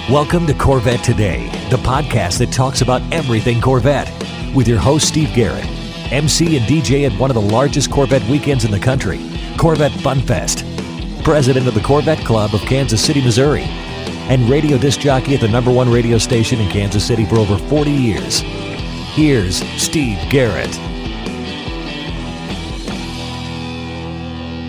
Welcome to Corvette Today, the podcast that talks about everything Corvette, with your host Steve Garrett, MC and DJ at one of the largest Corvette weekends in the country, Corvette Fun Fest, president of the Corvette Club of Kansas City, Missouri, and radio disc jockey at the #1 radio station in Kansas City for over 40 years. Here's Steve Garrett.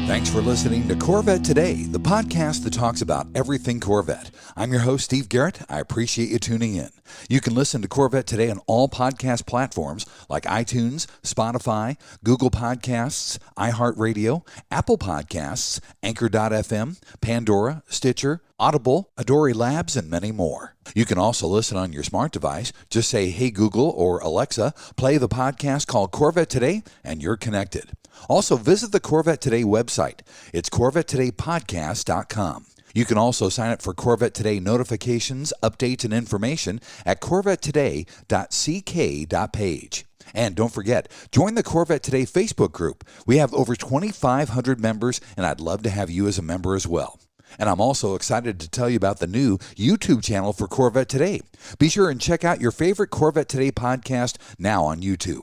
Thanks for listening to Corvette Today, the podcast that talks about everything Corvette. I'm your host, Steve Garrett. I appreciate you tuning in. You can listen to Corvette Today on all podcast platforms like iTunes, Spotify, Google Podcasts, iHeartRadio, Apple Podcasts, Anchor.fm, Pandora, Stitcher, Audible, Adori Labs, and many more. You can also listen on your smart device. Just say, "Hey Google" or "Alexa, play the podcast called Corvette Today," and you're connected. Also, visit the Corvette Today website. It's CorvetteTodayPodcast.com. You can also sign up for Corvette Today notifications, updates, and information at CorvetteToday.ck.page. And don't forget, join the Corvette Today Facebook group. We have over 2,500 members, and I'd love to have you as a member as well. And I'm also excited to tell you about the new YouTube channel for Corvette Today. Be sure and check out your favorite Corvette Today podcast now on YouTube.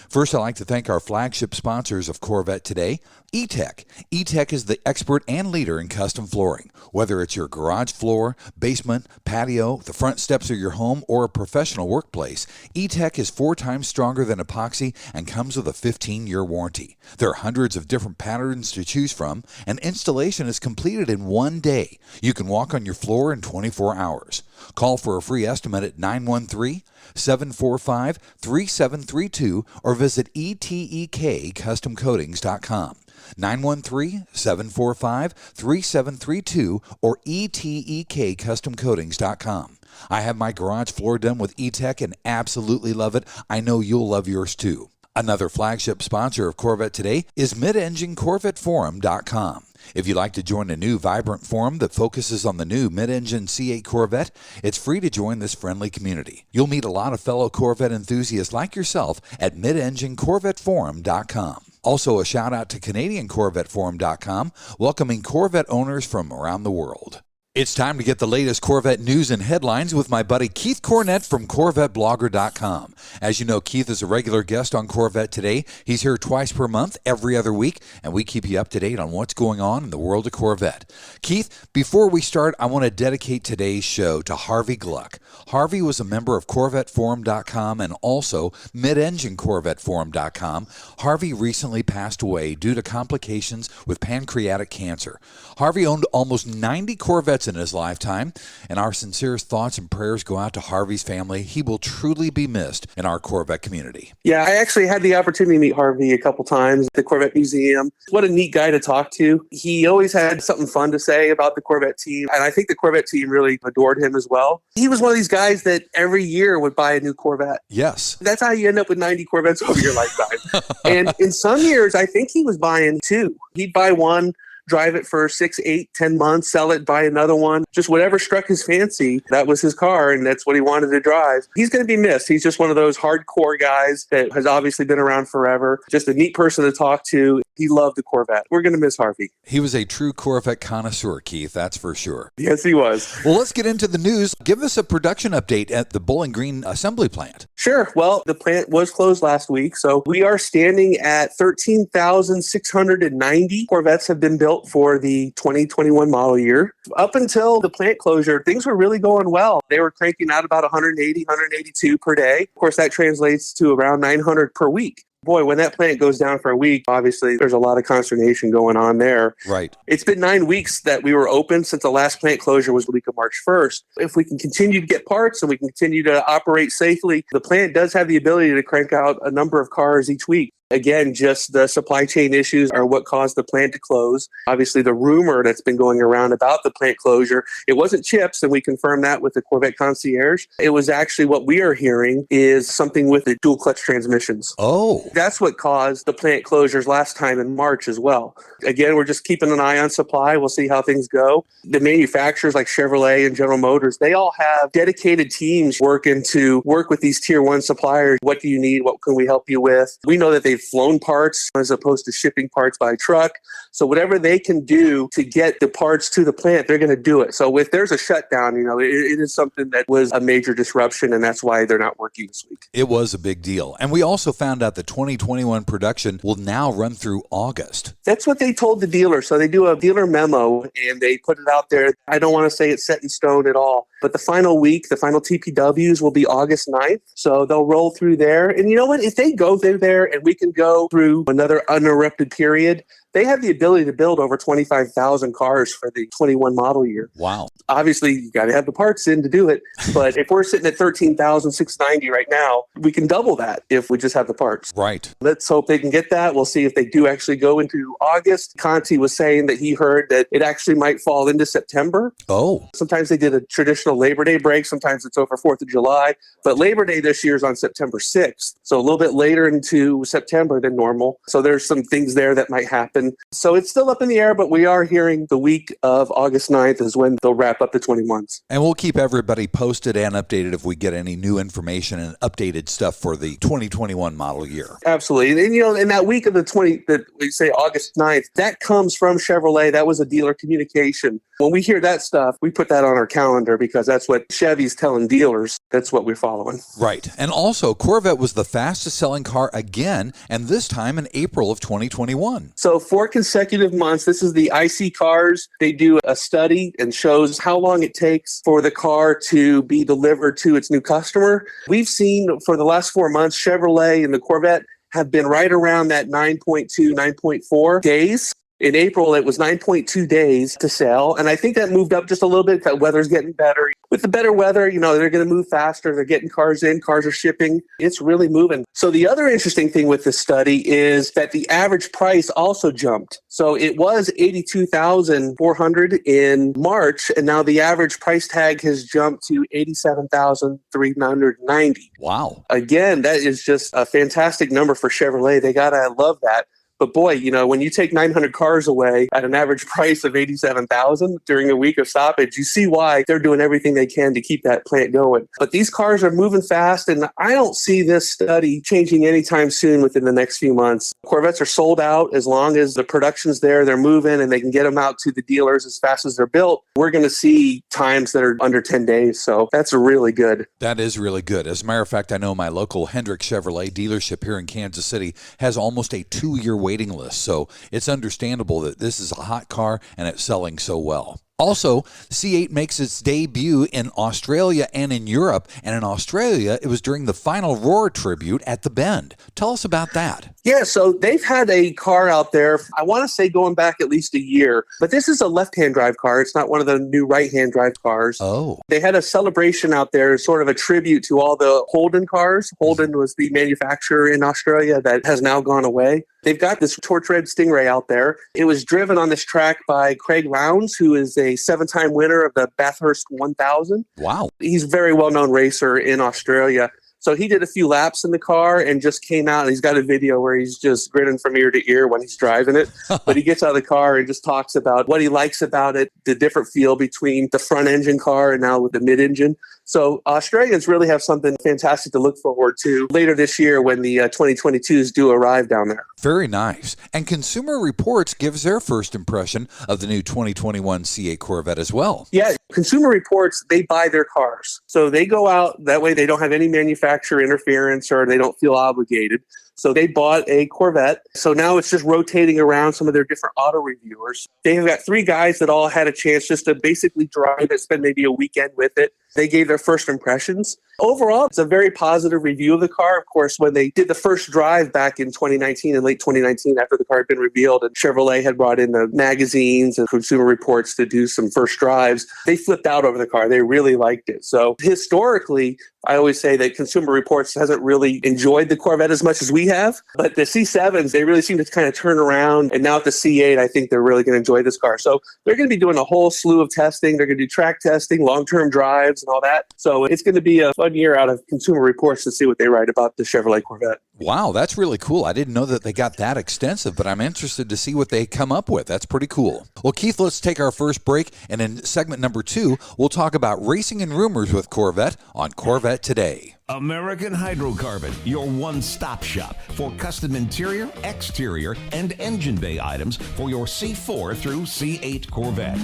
First, I'd like to thank our flagship sponsors of Corvette Today, E-Tech. E-Tech is the expert and leader in custom flooring. Whether it's your garage floor, basement, patio, the front steps of your home, or a professional workplace, E-Tech is 4 times stronger than epoxy and comes with a 15-year warranty. There are hundreds of different patterns to choose from, and installation is completed in 1 day. You can walk on your floor in 24 hours. Call for a free estimate at 913-745-3732 or visit etekcustomcoatings.com. 913-745-3732 or etekcustomcoatings.com. I have my garage floor done with E-Tech and absolutely love it. I know you'll love yours too. Another flagship sponsor of Corvette Today is MidEngineCorvetteForum.com. If you'd like to join a new vibrant forum that focuses on the new mid-engine C8 Corvette, it's free to join this friendly community. You'll meet a lot of fellow Corvette enthusiasts like yourself at MidEngineCorvetteForum.com. Also, a shout out to CanadianCorvetteForum.com, welcoming Corvette owners from around the world. It's time to get the latest Corvette news and headlines with my buddy Keith Cornett from CorvetteBlogger.com. As you know, Keith is a regular guest on Corvette Today. He's here twice per month, every other week, and we keep you up to date on what's going on in the world of Corvette. Keith, before we start, I want to dedicate today's show to Harvey Gluck. Harvey was a member of CorvetteForum.com and also MidEngineCorvetteForum.com. Harvey recently passed away due to complications with pancreatic cancer. Harvey owned almost 90 Corvettes in his lifetime, and our sincerest thoughts and prayers go out to Harvey's family. He will truly be missed in our Corvette community. Yeah, I actually had the opportunity to meet Harvey a couple times at the Corvette Museum. What a neat guy to talk to. He always had something fun to say about the Corvette team, and I think the Corvette team really adored him as well. He was one of these guys that every year would buy a new Corvette. Yes. That's how you end up with 90 Corvettes over your lifetime. And in some years, I think he was buying 2. He'd buy one, drive it for 6, 8, 10 months, sell it, buy another one. Just whatever struck his fancy, that was his car, and that's what he wanted to drive. He's going to be missed. He's just one of those hardcore guys that has obviously been around forever. Just a neat person to talk to. He loved the Corvette. We're going to miss Harvey. He was a true Corvette connoisseur, Keith, that's for sure. Yes, he was. Well, let's get into the news. Give us a production update at the Bowling Green assembly plant. Sure. Well, the plant was closed last week, so we are standing at 13,690 Corvettes have been built for the 2021 model year. Up until the plant closure, things were really going well. They were cranking out about 180, 182 per day. Of course, that translates to around 900 per week. Boy, when that plant goes down for a week, obviously there's a lot of consternation going on there. Right. It's been 9 weeks that we were open since the last plant closure was the week of March 1st. If we can continue to get parts and we can continue to operate safely, the plant does have the ability to crank out a number of cars each week. Again, just the supply chain issues are what caused the plant to close. Obviously, the rumor that's been going around about the plant closure, it wasn't chips, and we confirmed that with the Corvette Concierge. It was actually what we are hearing is something with the dual clutch transmissions. Oh. That's what caused the plant closures last time in March as well. Again, we're just keeping an eye on supply. We'll see how things go. The manufacturers like Chevrolet and General Motors, they all have dedicated teams working to work with these tier 1 suppliers. What do you need? What can we help you with? We know that they've flown parts as opposed to shipping parts by truck. So whatever they can do to get the parts to the plant, they're going to do it. So if there's a shutdown, it is something that was a major disruption, and that's why they're not working this week. It was a big deal. And we also found out the 2021 production will now run through August. That's what they told the dealer. So they do a dealer memo and they put it out there. I don't want to say it's set in stone at all, but the final week, the final TPWs will be August 9th. So they'll roll through there. And you know what? If they go through there and we can go through another uninterrupted period, they have the ability to build over 25,000 cars for the 21 model year. Wow. Obviously, you got to have the parts in to do it. But if we're sitting at 13,690 right now, we can double that if we just have the parts. Right. Let's hope they can get that. We'll see if they do actually go into August. Conti was saying that he heard that it actually might fall into September. Oh. Sometimes they did a traditional Labor Day break. Sometimes it's over 4th of July. But Labor Day this year is on September 6th. So a little bit later into September than normal. So there's some things there that might happen. So it's still up in the air, but we are hearing the week of August 9th is when they'll wrap up the 21s. And we'll keep everybody posted and updated if we get any new information and updated stuff for the 2021 model year. Absolutely. And, in that week of that we say August 9th, that comes from Chevrolet. That was a dealer communication. When we hear that stuff, we put that on our calendar because that's what Chevy's telling dealers. That's what we're following. Right. And also, Corvette was the fastest selling car again, and this time in April of 2021. So 4 consecutive months. This is the IC cars. They do a study and shows how long it takes for the car to be delivered to its new customer. We've seen for the last 4 months, Chevrolet and the Corvette have been right around that 9.2, 9.4 days. In April, it was 9.2 days to sell. And I think that moved up just a little bit. That weather's getting better. With the better weather, they're going to move faster. They're getting cars in. Cars are shipping. It's really moving. So the other interesting thing with this study is that the average price also jumped. So it was $82,400 in March. And now the average price tag has jumped to $87,390. Wow. Again, that is just a fantastic number for Chevrolet. They got to love that. But boy, when you take 900 cars away at an average price of $87,000 during a week of stoppage, you see why they're doing everything they can to keep that plant going. But these cars are moving fast, and I don't see this study changing anytime soon within the next few months. Corvettes are sold out as long as the production's there, they're moving, and they can get them out to the dealers as fast as they're built. We're going to see times that are under 10 days, so that's really good. That is really good. As a matter of fact, I know my local Hendrick Chevrolet dealership here in Kansas City has almost a 2-year waiting list, so it's understandable that this is a hot car and it's selling so well. Also, C8 makes its debut in Australia and in Europe, and in Australia, it was during the final Roar tribute at the Bend. Tell us about that. Yeah, so they've had a car out there, I want to say going back at least a year, but this is a left-hand drive car. It's not one of the new right-hand drive cars. Oh. They had a celebration out there, sort of a tribute to all the Holden cars. Holden was the manufacturer in Australia that has now gone away. They've got this torch red Stingray out there. It was driven on this track by Craig Lowndes, who is a 7-time winner of the Bathurst 1000. Wow. He's a very well-known racer in Australia. So he did a few laps in the car and just came out, and he's got a video where he's just grinning from ear to ear when he's driving it. But he gets out of the car and just talks about what he likes about it, the different feel between the front engine car and now with the mid-engine. So Australians really have something fantastic to look forward to later this year when the 2022s do arrive down there. Very nice. And Consumer Reports gives their first impression of the new 2021 C8 Corvette as well. Yeah, Consumer Reports, they buy their cars. So they go out, that way they don't have any manufacturer interference or they don't feel obligated. So they bought a Corvette. So now it's just rotating around some of their different auto reviewers. They've got 3 guys that all had a chance just to basically drive it, spend maybe a weekend with it. They gave their first impressions. Overall, it's a very positive review of the car. Of course, when they did the first drive back in 2019, in late 2019, after the car had been revealed and Chevrolet had brought in the magazines and Consumer Reports to do some first drives, they flipped out over the car. They really liked it. So historically, I always say that Consumer Reports hasn't really enjoyed the Corvette as much as we have. But the C7s, they really seem to kind of turn around. And now at the C8, I think they're really going to enjoy this car. So they're going to be doing a whole slew of testing. They're going to do track testing, long-term drives, and all that. So it's going to be a fun year out of Consumer Reports to see what they write about the Chevrolet Corvette. Wow, that's really cool. I didn't know that they got that extensive, but I'm interested to see what they come up with. That's pretty cool. Well, Keith, let's take our first break, and in segment number 2, we'll talk about racing and rumors with Corvette on Corvette Today. American Hydrocarbon, your one-stop shop for custom interior, exterior, and engine bay items for your C4 through C8 Corvette.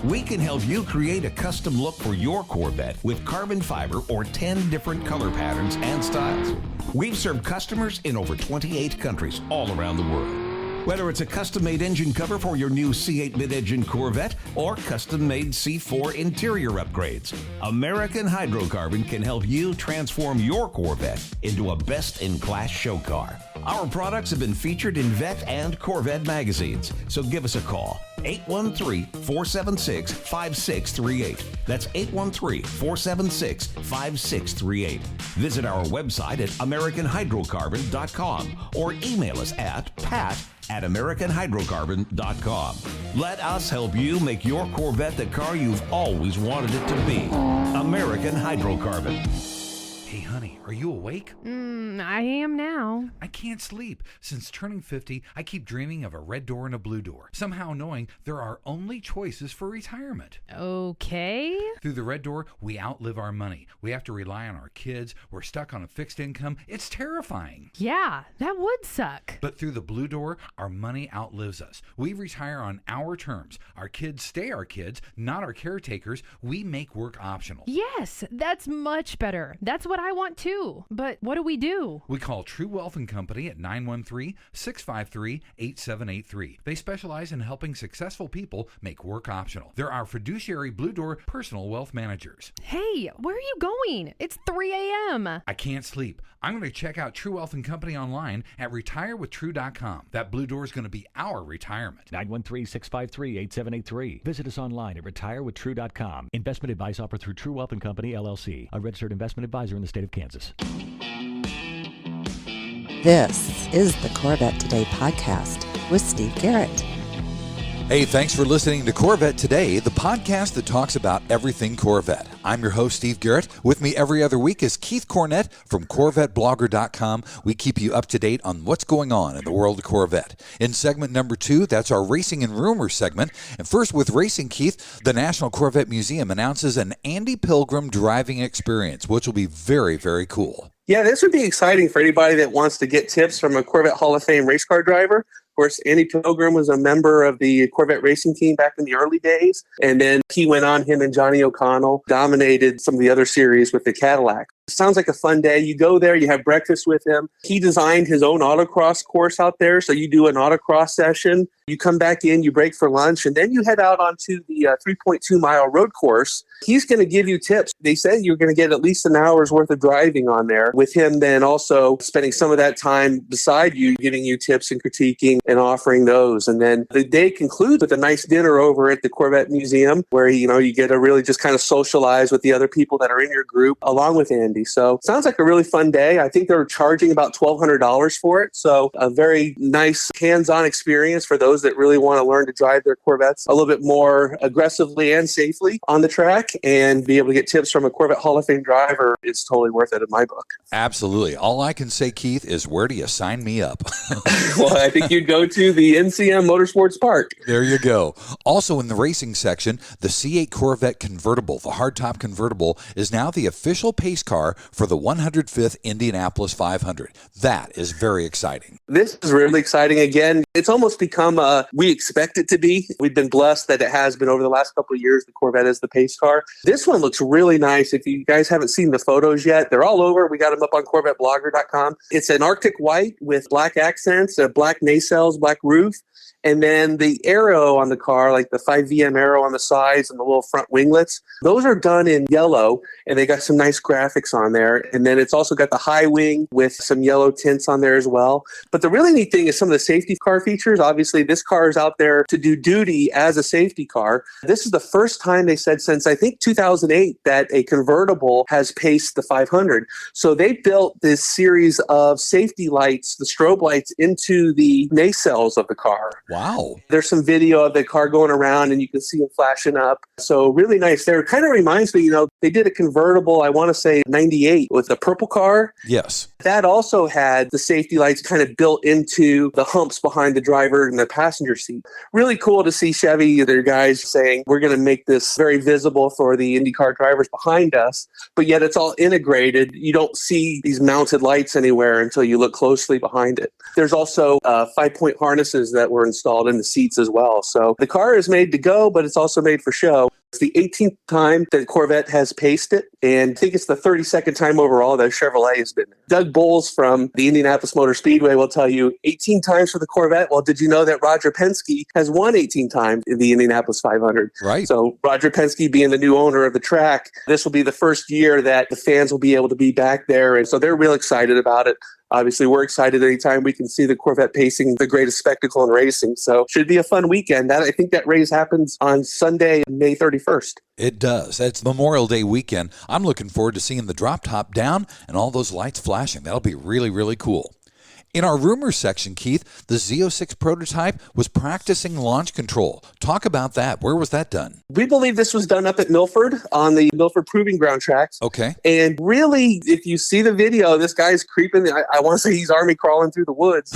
We can help you create a custom look for your Corvette with carbon fiber or 10 different color patterns and styles. We've served customers in over 28 countries all around the world. Whether it's a custom-made engine cover for your new C8 mid-engine Corvette or custom-made C4 interior upgrades, American Hydrocarbon can help you transform your Corvette into a best-in-class show car. Our products have been featured in Vet and Corvette magazines, so give us a call. 813-476-5638. That's 813-476-5638. Visit our website at AmericanHydrocarbon.com or email us at pat@AmericanHydrocarbon.com. Let us help you make your Corvette the car you've always wanted it to be. American Hydrocarbon. Hey, honey, are you awake? I am now. I can't sleep. Since turning 50, I keep dreaming of a red door and a blue door, somehow knowing there are only choices for retirement. Okay. Through the red door, we outlive our money. We have to rely on our kids. We're stuck on a fixed income. It's terrifying. Yeah, that would suck. But through the blue door, our money outlives us. We retire on our terms. Our kids stay our kids, not our caretakers. We make work optional. Yes, that's much better. That's what I want too. But what do we do? We call True Wealth & Company at 913-653-8783. They specialize in helping successful people make work optional. They're our fiduciary Blue Door personal wealth managers. Hey, where are you going? It's 3 a.m. I can't sleep. I'm going to check out True Wealth & Company online at retirewithtrue.com. That Blue Door is going to be our retirement. 913-653-8783. Visit us online at retirewithtrue.com. Investment advice offered through True Wealth & Company, LLC, a registered investment advisor in the state of Kansas. This is the Corvette Today podcast with Steve Garrett. Hey, thanks for listening to Corvette Today, the podcast that talks about everything Corvette. I'm your host, Steve Garrett. With me every other week is Keith Cornett from CorvetteBlogger.com. We keep you up to date on what's going on in the world of Corvette. In segment number 2, that's our Racing and Rumors segment. And first with racing, Keith, the National Corvette Museum announces an Andy Pilgram driving experience, which will be very, very cool. Yeah, this would be exciting for anybody that wants to get tips from a Corvette Hall of Fame race car driver. Of course, Andy Pilgram was a member of the Corvette racing team back in the early days. And then he went on, him and Johnny O'Connell dominated some of the other series with the Cadillac. Sounds like a fun day. You go there, you have breakfast with him. He designed his own autocross course out there. So you do an autocross session, you come back in, you break for lunch, and then you head out onto the 3.2 mile road course. He's going to give you tips. They said you're going to get at least an hour's worth of driving on there with him, then also spending some of that time beside you, giving you tips and critiquing and offering those. And then the day concludes with a nice dinner over at the Corvette Museum where, you get to really just kind of socialize with the other people that are in your group along with Andy. So sounds like a really fun day. I think they're charging about $1,200 for it. So a very nice hands-on experience for those that really want to learn to drive their Corvettes a little bit more aggressively and safely on the track and be able to get tips from a Corvette Hall of Fame driver. It's totally worth it in my book. Absolutely. All I can say, Keith, is where do you sign me up? Well, I think you'd go to the NCM Motorsports Park. There you go. Also in the racing section, the C8 Corvette Convertible, the hardtop convertible, is now the official pace car for the 105th Indianapolis 500. That is very exciting. This is really exciting. Again, it's almost become we expect it to be. We've been blessed that it has been over the last couple of years. The Corvette is the pace car. This one looks really nice. If you guys haven't seen the photos yet, they're all over. We got them up on CorvetteBlogger.com. It's an Arctic white with black accents, black nacelles, black roof. And then the arrow on the car, like the 5VM arrow on the sides and the little front winglets, those are done in yellow, and they got some nice graphics on there. And then it's also got the high wing with some yellow tints on there as well. But the really neat thing is some of the safety car features. Obviously, this car is out there to do duty as a safety car. This is the first time they said since, I think, 2008 that a convertible has paced the 500. So they built this series of safety lights, the strobe lights, into the nacelles of the car. Wow. There's some video of the car going around and you can see them flashing up. So really nice there. It kind of reminds me, they did a convertible, I want to say 98 with a purple car. Yes. That also had the safety lights kind of built into the humps behind the driver and the passenger seat. Really cool to see Chevy, their guys saying, we're going to make this very visible for the IndyCar drivers behind us, but yet it's all integrated. You don't see these mounted lights anywhere until you look closely behind it. There's also 5-point harnesses that were installed in the seats as well. So the car is made to go, but it's also made for show. It's the 18th time that Corvette has paced it, and I think it's the 32nd time overall that Chevrolet has been there. Doug Bowles from the Indianapolis Motor Speedway will tell you 18 times for the Corvette. Well, did you know that Roger Penske has won 18 times in the Indianapolis 500? Right. So Roger Penske being the new owner of the track, this will be the first year that the fans will be able to be back there, and so they're real excited about it. Obviously, we're excited anytime we can see the Corvette pacing the greatest spectacle in racing. So should be a fun weekend. I think that race happens on Sunday, May 31st. It does. It's Memorial Day weekend. I'm looking forward to seeing the drop top down and all those lights flashing. That'll be really, really cool. In our rumors section, Keith, the Z06 prototype was practicing launch control. Talk about that. Where was that done? We believe this was done up at Milford on the Milford Proving Ground tracks. Okay. And really, if you see the video, this guy's creeping. I want to say he's army crawling through the woods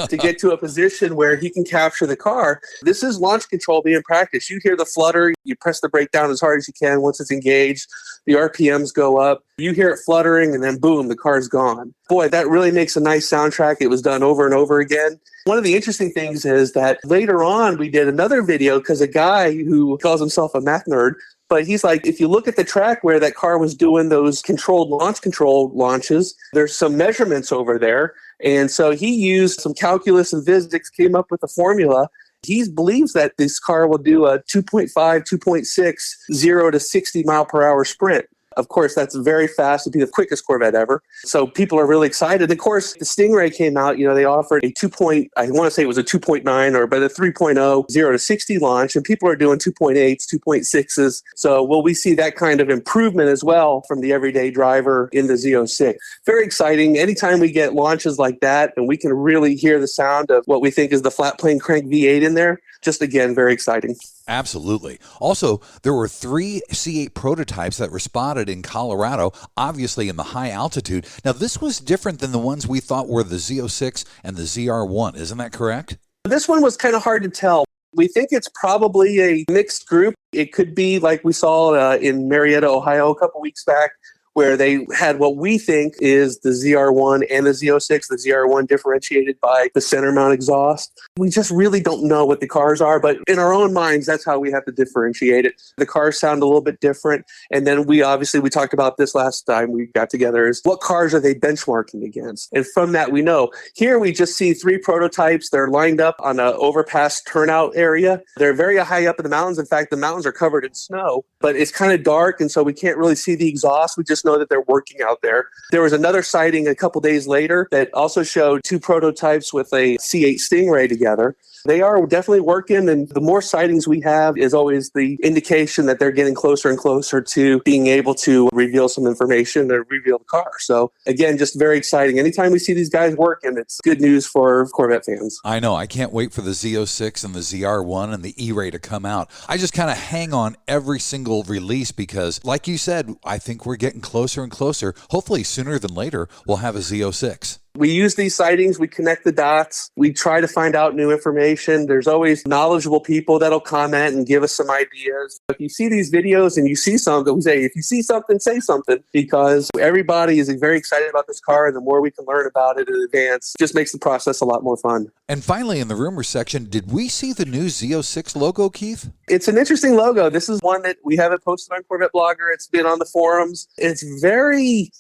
to get to a position where he can capture the car. This is launch control being practiced. You hear the flutter. You press the brake down as hard as you can. Once it's engaged, the RPMs go up. You hear it fluttering, and then boom, the car's gone. Boy, that really makes a nice soundtrack. It was done over and over again. One of the interesting things is that later on, we did another video because a guy who calls himself a math nerd, but he's like, if you look at the track where that car was doing those controlled launch control launches, there's some measurements over there. And so he used some calculus and physics, came up with a formula. He believes that this car will do a 2.5, 2.6, 0 to 60 mile per hour sprint. Of course, that's very fast. It'd be the quickest Corvette ever. So people are really excited. Of course, the Stingray came out. They offered a 2. I want to say it was a 2.9 but a 3.0 0 to 60 launch, and people are doing 2.8s, 2.6s. So will we see that kind of improvement as well from the everyday driver in the Z06? Very exciting. Anytime we get launches like that, and we can really hear the sound of what we think is the flat plane crank V8 in there, just again, very exciting. Absolutely. Also, there were 3 C8 prototypes that were spotted in Colorado, obviously in the high altitude. Now, this was different than the ones we thought were the Z06 and the ZR1. Isn't that correct? This one was kind of hard to tell. We think it's probably a mixed group. It could be like we saw in Marietta, Ohio, a couple weeks back, where they had what we think is the ZR1 and the Z06, the ZR1 differentiated by the center mount exhaust. We just really don't know what the cars are, but in our own minds, that's how we have to differentiate it. The cars sound a little bit different. And then we talked about this last time we got together, is what cars are they benchmarking against? And from that, we know. Here we just see 3 prototypes. They're lined up on an overpass turnout area. They're very high up in the mountains. In fact, the mountains are covered in snow, but it's kind of dark, and so we can't really see the exhaust. We just know that they're working out there. There was another sighting a couple days later that also showed 2 prototypes with a C8 Stingray together. They are definitely working, and the more sightings we have is always the indication that they're getting closer and closer to being able to reveal some information or reveal the car. So again, just very exciting. Anytime we see these guys working, it's good news for Corvette fans. I know. I can't wait for the Z06 and the ZR1 and the E-Ray to come out. I just kind of hang on every single release because, like you said, I think we're getting closer and closer. Hopefully sooner than later, we'll have a Z06. We use these sightings, we connect the dots, we try to find out new information. There's always knowledgeable people that'll comment and give us some ideas. If you see these videos and you see something, we say, if you see something, say something, because everybody is very excited about this car, and the more we can learn about it in advance, it just makes the process a lot more fun. And finally, in the rumor section, did we see the new Z06 logo, Keith? It's an interesting logo. This is one that we haven't posted on Corvette Blogger. It's been on the forums. It's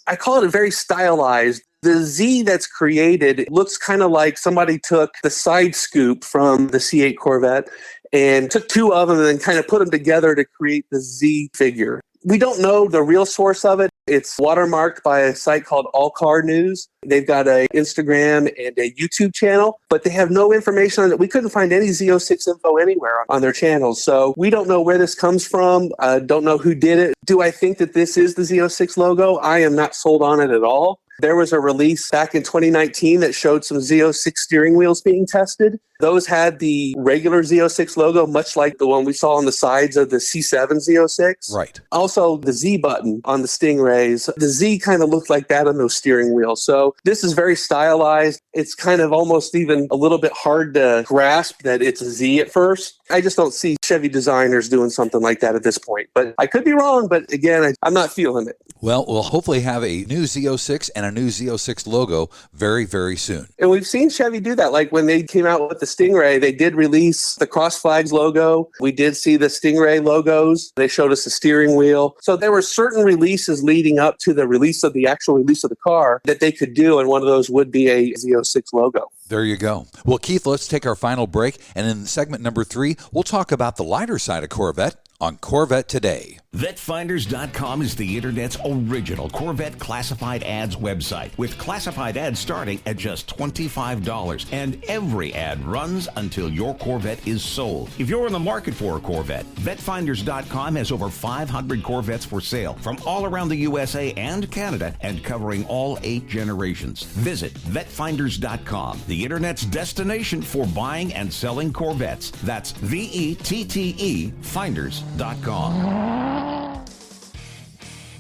I call it very stylized. The Z that's created, it looks kind of like somebody took the side scoop from the C8 Corvette and took 2 of them and then kind of put them together to create the Z figure. We don't know the real source of it. It's watermarked by a site called All Car News. They've got an Instagram and a YouTube channel, but they have no information on it. We couldn't find any Z06 info anywhere on their channels. So we don't know where this comes from. Don't know who did it. Do I think that this is the Z06 logo? I am not sold on it at all. There was a release back in 2019 that showed some Z06 steering wheels being tested. Those had the regular Z06 logo, much like the one we saw on the sides of the C7 Z06. Right. Also, the Z button on the Stingrays, the Z kind of looked like that on those steering wheels. So this is very stylized. It's kind of almost even a little bit hard to grasp that it's a Z at first. I just don't see Chevy designers doing something like that at this point. But I could be wrong, but again, I'm not feeling it. Well, we'll hopefully have a new Z06 and a new Z06 logo very, very soon. And we've seen Chevy do that. Like when they came out with the Stingray, they did release the Cross Flags logo. We did see the Stingray logos. They showed us the steering wheel. So there were certain releases leading up to the release of the actual release of the car that they could do, and one of those would be a Z06 logo. There you go. Well, Keith, let's take our final break. And in segment number 3, we'll talk about the lighter side of Corvette on Corvette Today. VetFinders.com is the internet's original Corvette classified ads website, with classified ads starting at just $25, and every ad runs until your Corvette is sold. If you're in the market for a Corvette, VetFinders.com has over 500 Corvettes for sale from all around the USA and Canada, and covering all 8 generations. Visit VetFinders.com, the internet's destination for buying and selling Corvettes. That's VETTE Finders.com.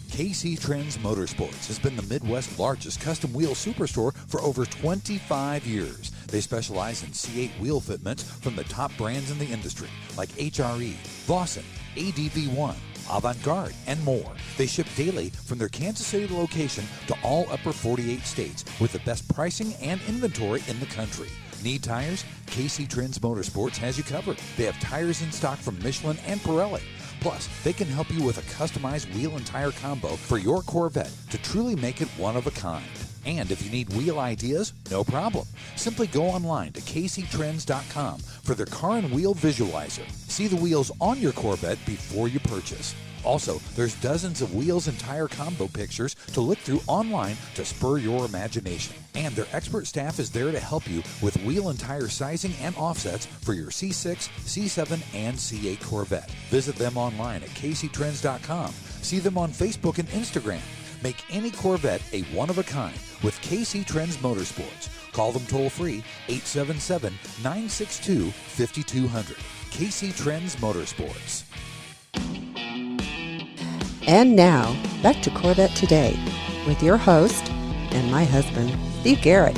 KC Trends Motorsports has been the Midwest's largest custom wheel superstore for over 25 years. They specialize in C8 wheel fitments from the top brands in the industry, like HRE, Vossen, ADV1, Avant-Garde, and more. They ship daily from their Kansas City location to all upper 48 states with the best pricing and inventory in the country. Need tires? KC Trends Motorsports has you covered. They have tires in stock from Michelin and Pirelli. Plus, they can help you with a customized wheel and tire combo for your Corvette to truly make it one of a kind. And if you need wheel ideas, no problem. Simply go online to kctrends.com for their car and wheel visualizer. See the wheels on your Corvette before you purchase. Also, there's dozens of wheels and tire combo pictures to look through online to spur your imagination. And their expert staff is there to help you with wheel and tire sizing and offsets for your C6, C7, and C8 Corvette. Visit them online at kctrends.com. See them on Facebook and Instagram. Make any Corvette a one-of-a-kind with KC Trends Motorsports. Call them toll-free, 877-962-5200. KC Trends Motorsports. And now, back to Corvette Today with your host and my husband, Steve Garrett.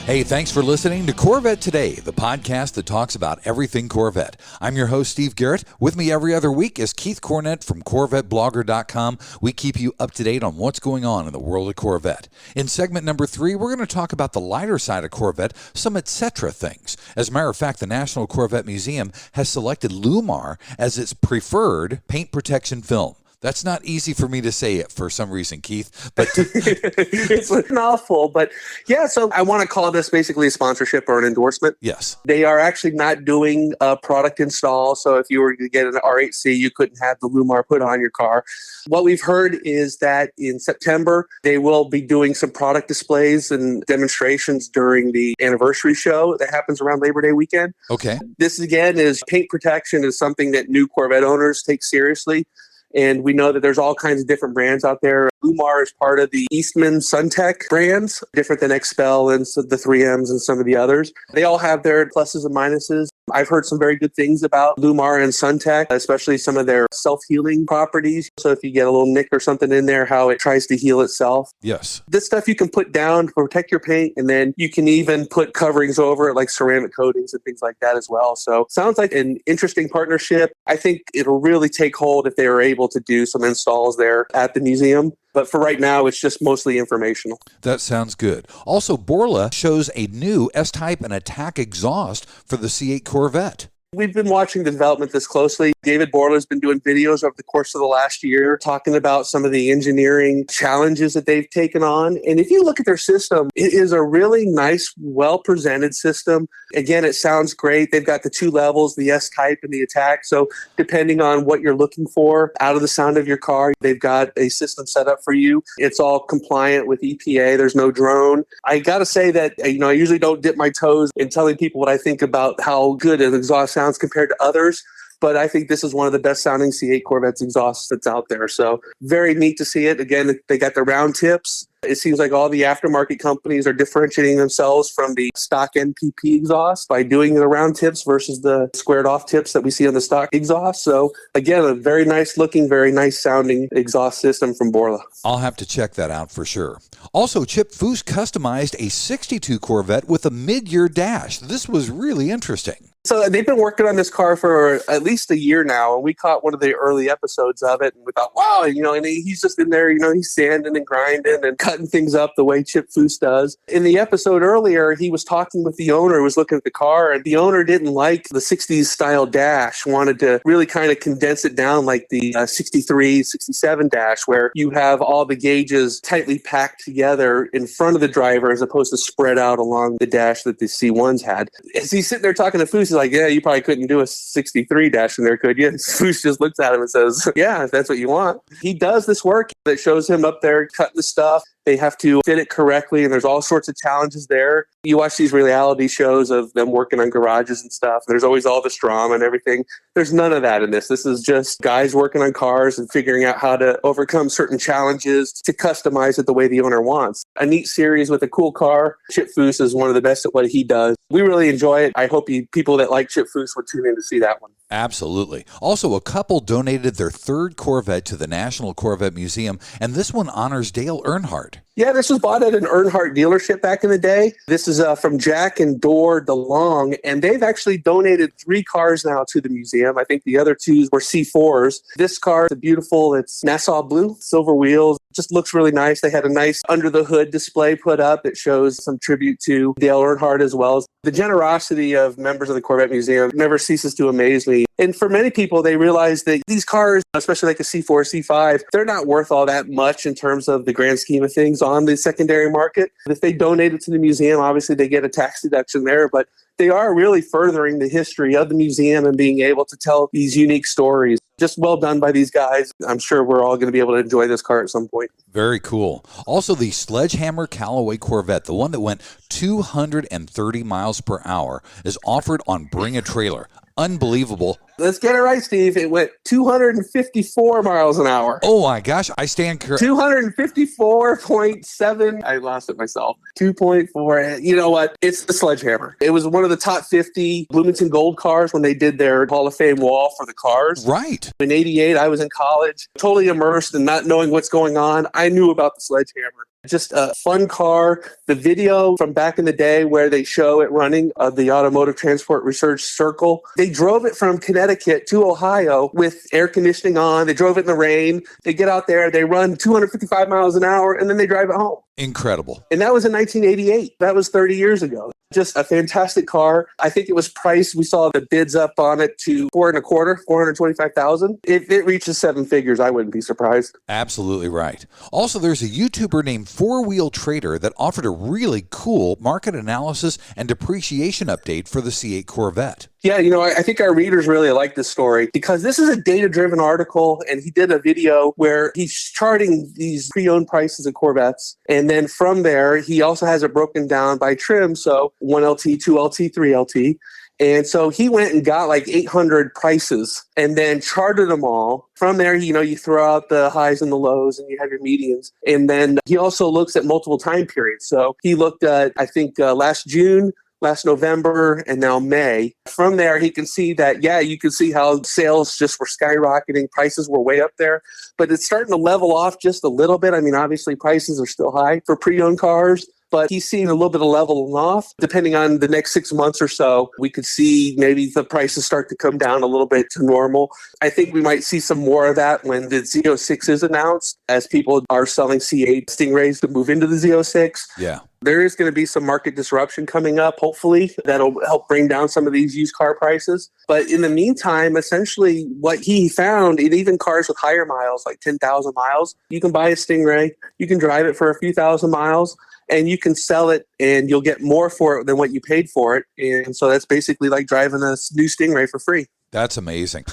Hey, thanks for listening to Corvette Today, the podcast that talks about everything Corvette. I'm your host, Steve Garrett. With me every other week is Keith Cornett from CorvetteBlogger.com. We keep you up to date on what's going on in the world of Corvette. In segment number 3, we're going to talk about the lighter side of Corvette, some etc. things. As a matter of fact, the National Corvette Museum has selected LLumar as its preferred paint protection film. That's not easy for me to say it for some reason, Keith. But it's an mouthful. But yeah, so I want to call this basically a sponsorship or an endorsement. Yes. They are actually not doing a product install. So if you were to get an R8C, you couldn't have the LLumar put on your car. What we've heard is that in September, they will be doing some product displays and demonstrations during the anniversary show that happens around Labor Day weekend. Okay. This, again, is paint protection is something that new Corvette owners take seriously. And we know that there's all kinds of different brands out there. LLumar is part of the Eastman Suntech brands, different than XPEL and the 3Ms and some of the others. They all have their pluses and minuses. I've heard some very good things about LLumar and Suntech, especially some of their self-healing properties. So if you get a little nick or something in there, how it tries to heal itself. Yes. This stuff you can put down to protect your paint, and then you can even put coverings over it, like ceramic coatings and things like that as well. So sounds like an interesting partnership. I think it'll really take hold if they are able to do some installs there at the museum. But for right now, it's just mostly informational. That sounds good. Also, Borla shows a new S-Type and Attack exhaust for the C8 Corvette. We've been watching the development this closely. David Borla has been doing videos over the course of the last year talking about some of the engineering challenges that they've taken on. And if you look at their system, it is a really nice, well-presented system. Again, it sounds great. They've got the 2 levels, the S-Type and the Attack. So depending on what you're looking for out of the sound of your car, they've got a system set up for you. It's all compliant with EPA. There's no drone. I got to say that, I usually don't dip my toes in telling people what I think about how good an exhaust sounds compared to others. But I think this is one of the best sounding C8 Corvettes exhausts that's out there. So very neat to see it. Again, they got the round tips. It seems like all the aftermarket companies are differentiating themselves from the stock NPP exhaust by doing the round tips versus the squared off tips that we see on the stock exhaust. So again, a very nice looking, very nice sounding exhaust system from Borla. I'll have to check that out for sure. Also, Chip Foose customized a 62 Corvette with a Midyear dash. This was really interesting. So they've been working on this car for at least a year now, and we caught one of the early episodes of it, and we thought, wow, and he's just in there, he's sanding and grinding and cutting things up the way Chip Foose does. In the episode earlier, he was talking with the owner who was looking at the car, and the owner didn't like the 60s style dash, wanted to really kind of condense it down like the 63, 67 dash, where you have all the gauges tightly packed together in front of the driver as opposed to spread out along the dash that the C1s had. As he's sitting there talking to Foose, he's like, yeah, you probably couldn't do a 63 dash in there, could you? Foose just looks at him and says, yeah, if that's what you want. He does this work that shows him up there cutting the stuff. They have to fit it correctly, and there's all sorts of challenges there. You watch these reality shows of them working on garages and stuff, and there's always all this drama and everything. There's none of that in this. This is just guys working on cars and figuring out how to overcome certain challenges to customize it the way the owner wants. A neat series with a cool car. Chip Foose is one of the best at what he does. We really enjoy it. I hope people that like Chip Foose will tune in to see that one. Absolutely. Also, a couple donated their third Corvette to the National Corvette Museum, and this one honors Dale Earnhardt. Yeah, this was bought at an Earnhardt dealership back in the day. This is from Jack and Dor DeLong, and they've actually donated 3 cars now to the museum. I think the other 2 were C4s. This car is beautiful. It's Nassau blue, silver wheels. Just looks really nice. They had a nice under-the-hood display put up that shows some tribute to Dale Earnhardt as well. The generosity of members of the Corvette Museum never ceases to amaze me. And for many people, they realize that these cars, especially like a C4, C5, they're not worth all that much in terms of the grand scheme of things on the secondary market. If they donate it to the museum, obviously they get a tax deduction there, but they are really furthering the history of the museum and being able to tell these unique stories. Just well done by these guys. I'm sure we're all going to be able to enjoy this car at some point. Very cool. Also, the Sledgehammer Callaway Corvette, the one that went 230 miles per hour, is offered on Bring a Trailer. Unbelievable. Let's get it right, Steve. It went 254 miles an hour. Oh my gosh, I stand corrected. 254.7. I lost it myself. 2.4. You know what? It's the Sledgehammer. It was one of the top 50 Bloomington Gold cars when they did their Hall of Fame wall for the cars. Right. In 88, I was in college, totally immersed and not knowing what's going on. I knew about the Sledgehammer. Just a fun car. The video from back in the day where they show it running the Automotive Transport Research Circle, they drove it from Connecticut to Ohio with air conditioning on. They drove it in the rain. They get out there, they run 255 miles an hour, and then they drive it home. Incredible. And that was in 1988. That was 30 years ago. Just a fantastic car. I think it was priced, we saw the bids up on it to $425,000. If it reaches 7 figures, I wouldn't be surprised. Absolutely right. Also, there's a YouTuber named Fourwheel Trader that offered a really cool market analysis and depreciation update for the C8 Corvette. Yeah, I think our readers really like this story because this is a data-driven article, and he did a video where he's charting these pre-owned prices of Corvettes. And then from there, he also has it broken down by trim. So 1LT, 2LT, 3LT. And so he went and got like 800 prices and then charted them all. From there, you throw out the highs and the lows and you have your medians. And then he also looks at multiple time periods. So he looked at, I think, last June, last November, and now May. From there, he can see that, you can see how sales just were skyrocketing. Prices were way up there, but it's starting to level off just a little bit. I mean, obviously prices are still high for pre-owned cars, but he's seeing a little bit of leveling off. Depending on the next 6 months or so, we could see maybe the prices start to come down a little bit to normal. I think we might see some more of that when the Z06 is announced, as people are selling C8 Stingrays to move into the Z06. Yeah. There is going to be some market disruption coming up, hopefully, that'll help bring down some of these used car prices. But in the meantime, essentially what he found, in even cars with higher miles, like 10,000 miles, you can buy a Stingray, you can drive it for a few thousand miles, and you can sell it and you'll get more for it than what you paid for it. And so that's basically like driving a new Stingray for free. That's amazing.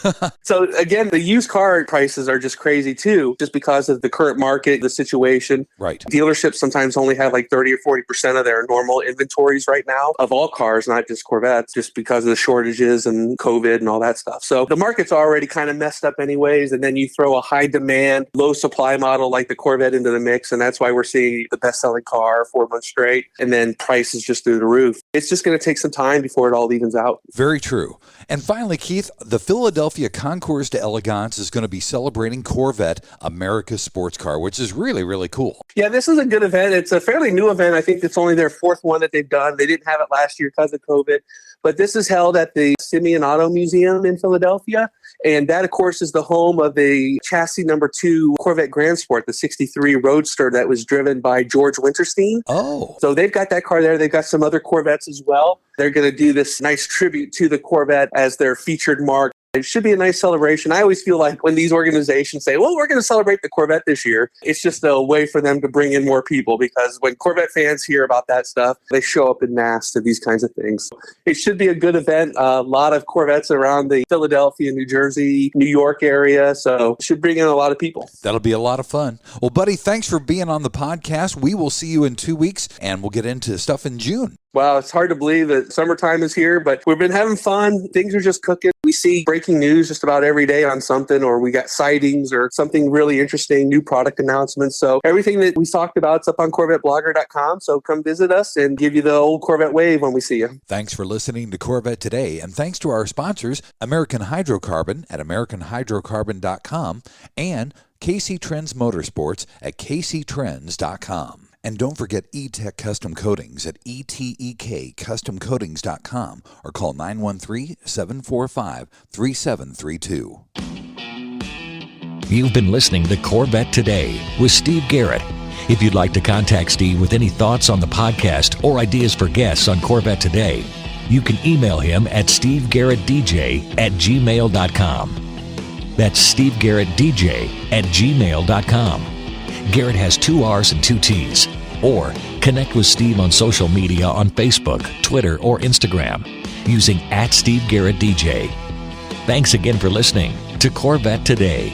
So again, the used car prices are just crazy too, just because of the current market, the situation. Right. Dealerships sometimes only have like 30 or 40% of their normal inventories right now of all cars, not just Corvettes, just because of the shortages and COVID and all that stuff. So the market's already kind of messed up anyways. And then you throw a high demand, low supply model like the Corvette into the mix. And that's why we're seeing the best selling car 4 months straight. And then prices just through the roof. It's just going to take some time before it all evens out. Very true. And finally, Keith, the Philadelphia Concours d'Elegance is going to be celebrating Corvette, America's sports car, which is really, really cool. Yeah, this is a good event. It's a fairly new event. I think it's only their fourth one that they've done. They didn't have it last year because of COVID. But this is held at the Simeon Auto Museum in Philadelphia. And that, of course, is the home of the chassis number 2 Corvette Grand Sport, the 63 Roadster that was driven by George Winterstein. Oh. So they've got that car there. They've got some other Corvettes as well. They're going to do this nice tribute to the Corvette as their featured mark. It should be a nice celebration. I always feel like when these organizations say, well, we're going to celebrate the Corvette this year, it's just a way for them to bring in more people, because when Corvette fans hear about that stuff, they show up in mass to these kinds of things. It should be a good event. A lot of Corvettes around the Philadelphia, New Jersey, New York area. So it should bring in a lot of people. That'll be a lot of fun. Well, buddy, thanks for being on the podcast. We will see you in 2 weeks, and we'll get into stuff in June. Wow, it's hard to believe that summertime is here, but we've been having fun. Things are just cooking. We see breaking news just about every day on something, or we got sightings or something really interesting, new product announcements. So everything that we talked about is up on CorvetteBlogger.com. So come visit us and give you the old Corvette wave when we see you. Thanks for listening to Corvette Today, and thanks to our sponsors, American Hydrocarbon at AmericanHydrocarbon.com and KC Trends Motorsports at KCTrends.com. And don't forget E-Tech Custom Coatings at etekcustomcoatings.com or call 913-745-3732. You've been listening to Corvette Today with Steve Garrett. If you'd like to contact Steve with any thoughts on the podcast or ideas for guests on Corvette Today, you can email him at stevegarrettdj@gmail.com. That's stevegarrettdj@gmail.com. Garrett has 2 R's and 2 T's. Or connect with Steve on social media on Facebook, Twitter, or Instagram using @SteveGarrettDJ. Thanks again for listening to Corvette Today.